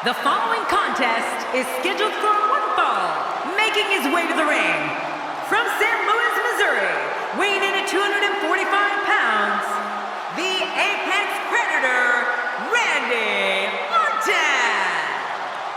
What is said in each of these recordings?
The following contest is scheduled for one fall, making his way to the ring. From St. Louis, Missouri, weighing in at 245 pounds, the Apex Predator, Randy Orton.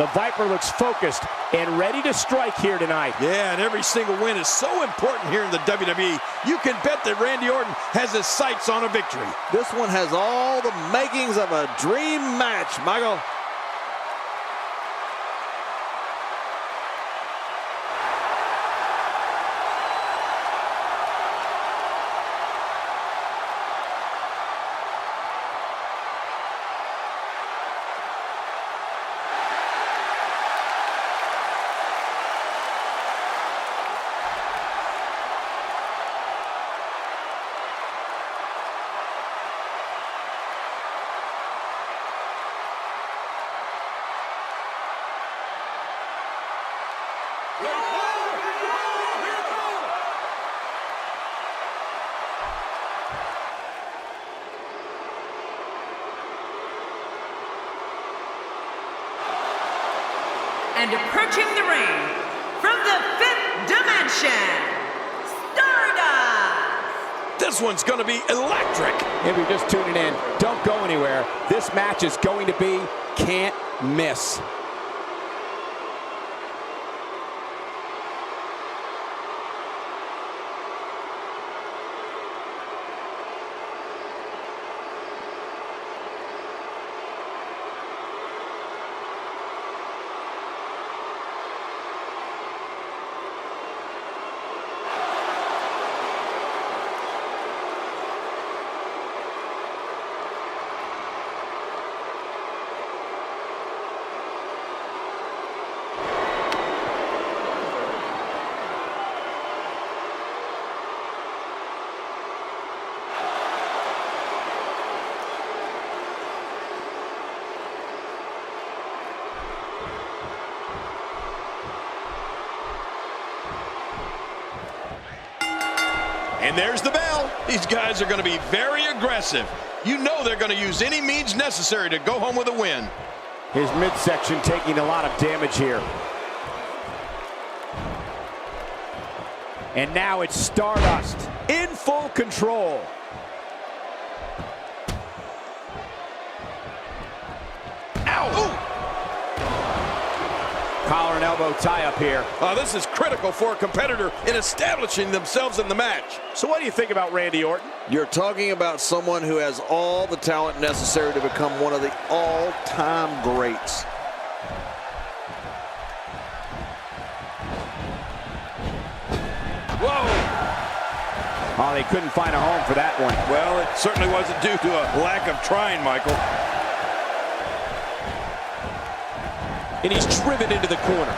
The Viper looks focused and ready to strike here tonight. Yeah, and every single win is so important here in the WWE. You can bet that Randy Orton has his sights on a victory. This one has all the makings of a dream match, Michael. And approaching the ring, from the fifth dimension, Stardust! This one's going to be electric. If you're just tuning in, don't go anywhere. This match is going to be can't miss. And there's the bell. These guys are going to be very aggressive. You know they're going to use any means necessary to go home with a win. His midsection taking a lot of damage here. And now it's Stardust in full control. Ow! Ooh. Collar and elbow tie-up here. This is critical for a competitor in establishing themselves in the match. So what do you think about Randy Orton? You're talking about someone who has all the talent necessary to become one of the all-time greats. Whoa! Oh, they couldn't find a home for that one. Well, it certainly wasn't due to a lack of trying, Michael. And he's driven into the corner.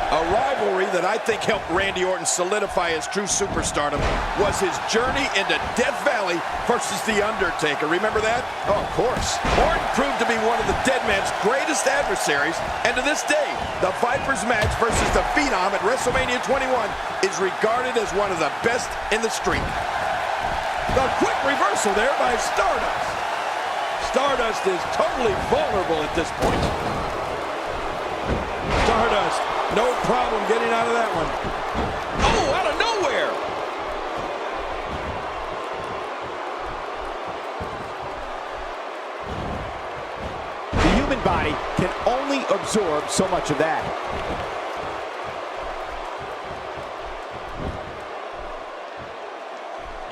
A rivalry that I think helped Randy Orton solidify his true superstardom was his journey into Death Valley versus The Undertaker. Remember that? Oh, of course. Orton proved to be one of the Dead Man's greatest adversaries, and to this day, the Viper's match versus the Phenom at WrestleMania 21 is regarded as one of the best in the streak. The quick reversal there by Stardust. Stardust is totally vulnerable at this point. Stardust, no problem getting out of that one. Oh, out of nowhere! The human body can only absorb so much of that.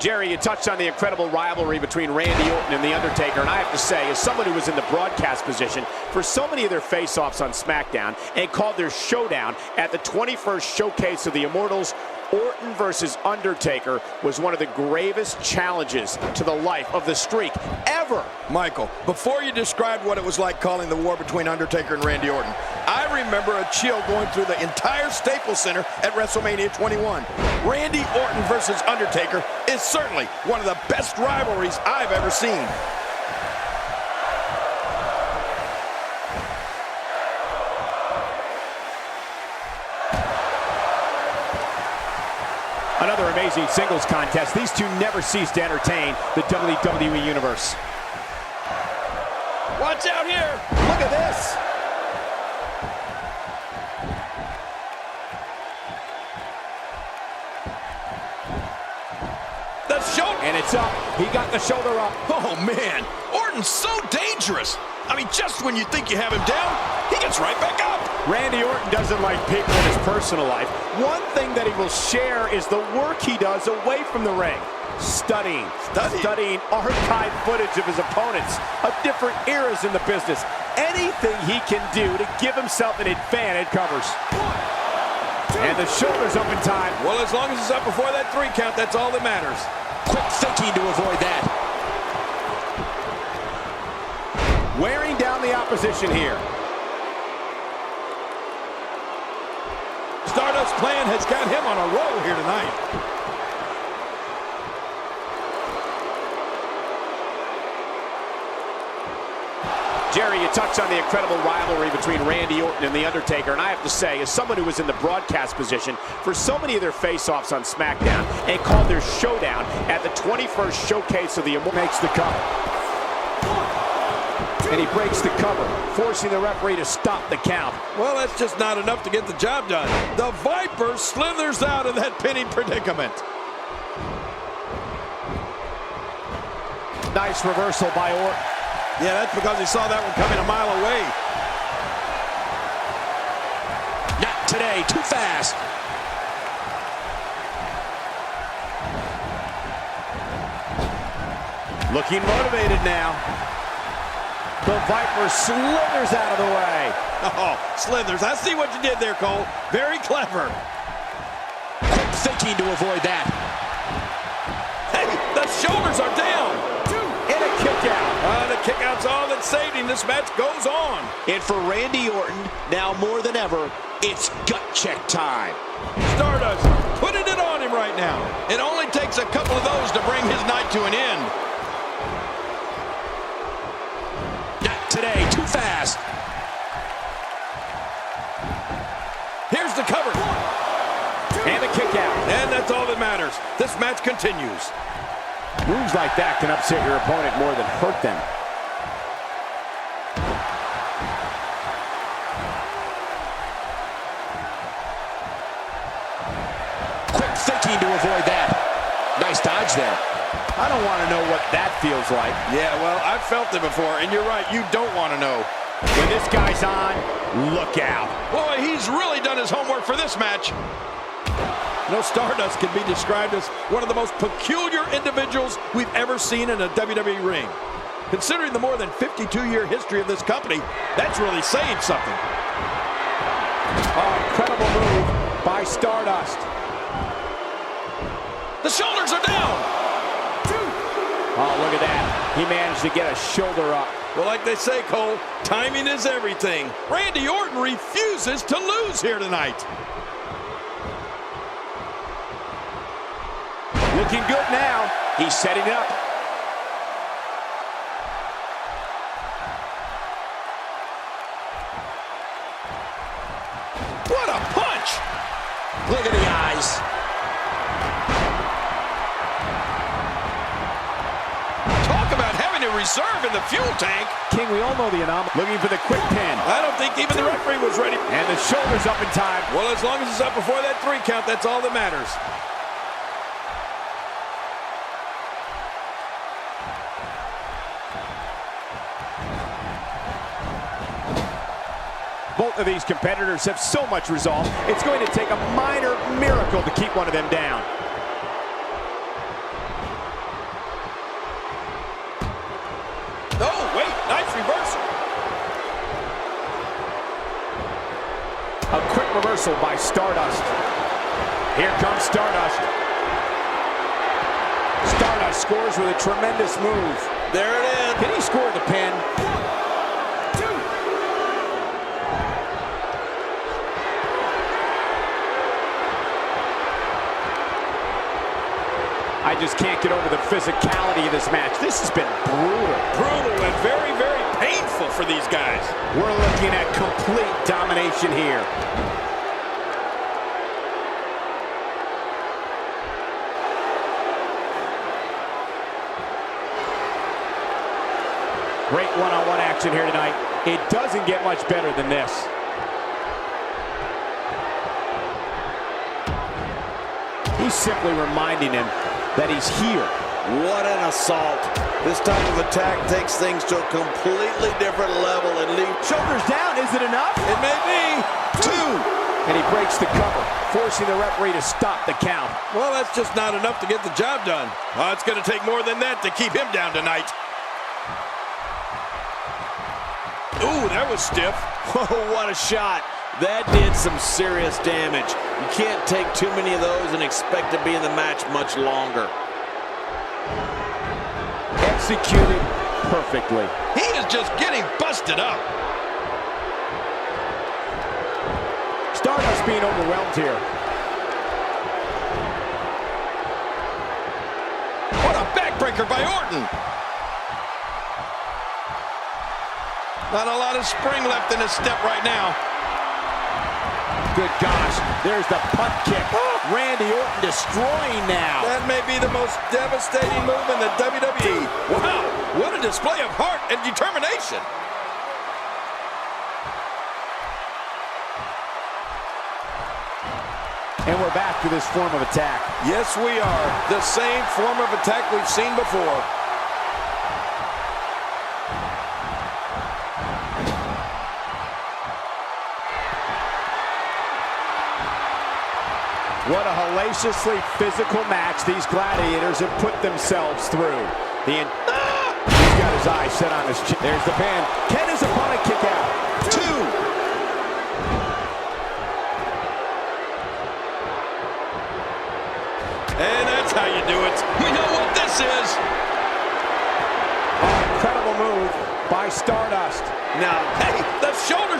Jerry, you touched on the incredible rivalry between Randy Orton and The Undertaker, and I have to say, as someone who was in the broadcast position for so many of their face-offs on SmackDown and called their showdown at the 21st Showcase of the Immortals, Orton versus Undertaker was one of the gravest challenges to the life of the streak ever. Michael, before you described what it was like calling the war between Undertaker and Randy Orton, I remember a chill going through the entire Staples Center at WrestleMania 21. Randy Orton versus Undertaker is certainly one of the best rivalries I've ever seen. Another amazing singles contest. These two never cease to entertain the WWE Universe. Watch out here. Look at this. The shoulder. And it's up. He got the shoulder up. Oh, man. Orton's so dangerous. I mean, just when you think you have him down, he gets right back up. Randy Orton doesn't like people in his personal life. One thing that he will share is the work he does away from the ring. Studying archive footage of his opponents of different eras in the business. Anything he can do to give himself an advantage covers. And the shoulder's up in time. Well, as long as it's up before that 3 count, that's all that matters. Quick thinking to avoid that. Wearing down the opposition here. Stardust's plan has got him on a roll here tonight. Jerry, you touched on the incredible rivalry between Randy Orton and The Undertaker, and I have to say, as someone who was in the broadcast position for so many of their face-offs on SmackDown and called their showdown at the 21st showcase of the makes the cover. And he breaks the cover, forcing the referee to stop the count. Well, that's just not enough to get the job done. The Viper slithers out of that pinning predicament. Nice reversal by Orton. Yeah, that's because he saw that one coming a mile away. Not today, too fast. Looking motivated now. The Viper slithers out of the way. Oh, slithers. I see what you did there, Cole. Very clever. Quick thinking to avoid that. Hey, the shoulders are down. And a kick out. The kick out's all that saved him. This match goes on. And for Randy Orton, now more than ever, it's gut check time. Stardust putting it on him right now. It only takes a couple of those to bring his night to an end. Not today, too fast. Here's the cover. And a kick out. And that's all that matters. This match continues. Moves like that can upset your opponent more than hurt them. Quick thinking to avoid that. Nice dodge there. I don't want to know what that feels like. Yeah, well, I've felt it before, and you're right, you don't want to know. When this guy's on, look out. Boy, he's really done his homework for this match. You know, Stardust can be described as one of the most peculiar individuals we've ever seen in a WWE ring. Considering the more than 52-year history of this company, that's really saying something. Oh, incredible move by Stardust. The shoulders are down. Oh, look at that. He managed to get a shoulder up. Well, like they say, Cole, timing is everything. Randy Orton refuses to lose here tonight. Looking good now. He's setting it up. What a punch! Look at the eyes. Talk about having a reserve in the fuel tank. King, we all know the anomaly. Looking for the quick pin. I don't think even the referee was ready. And the shoulder's up in time. Well, as long as it's up before that 3 count, that's all that matters. Both of these competitors have so much resolve, it's going to take a minor miracle to keep one of them down. Oh, wait, nice reversal. A quick reversal by Stardust. Here comes Stardust. Stardust scores with a tremendous move. There it is. Can he score the pin? I just can't get over the physicality of this match. This has been brutal. Brutal and very, very painful for these guys. We're looking at complete domination here. Great one-on-one action here tonight. It doesn't get much better than this. He's simply reminding him that he's here. What an assault. This type of attack takes things to a completely different level and leaves. Shoulders down, is it enough? It may be. 2. And he breaks the cover, forcing the referee to stop the count. Well, that's just not enough to get the job done. It's going to take more than that to keep him down tonight. Ooh, that was stiff. Oh, what a shot. That did some serious damage. You can't take too many of those and expect to be in the match much longer. Executed perfectly. He is just getting busted up. Stardust being overwhelmed here. What a backbreaker by Orton. Not a lot of spring left in his step right now. Good gosh, there's the punt kick. Randy Orton destroying now. That may be the most devastating move in the WWE. Wow, what a display of heart and determination. And we're back to this form of attack. Yes, we are. The same form of attack we've seen before. What a hellaciously physical match these gladiators have put themselves through. He's got his eyes set on his chin. There's the pin. Can his opponent kick out? 2. And that's how you do it. We know what this is. Oh, incredible move by Stardust. Now, hey, the shoulder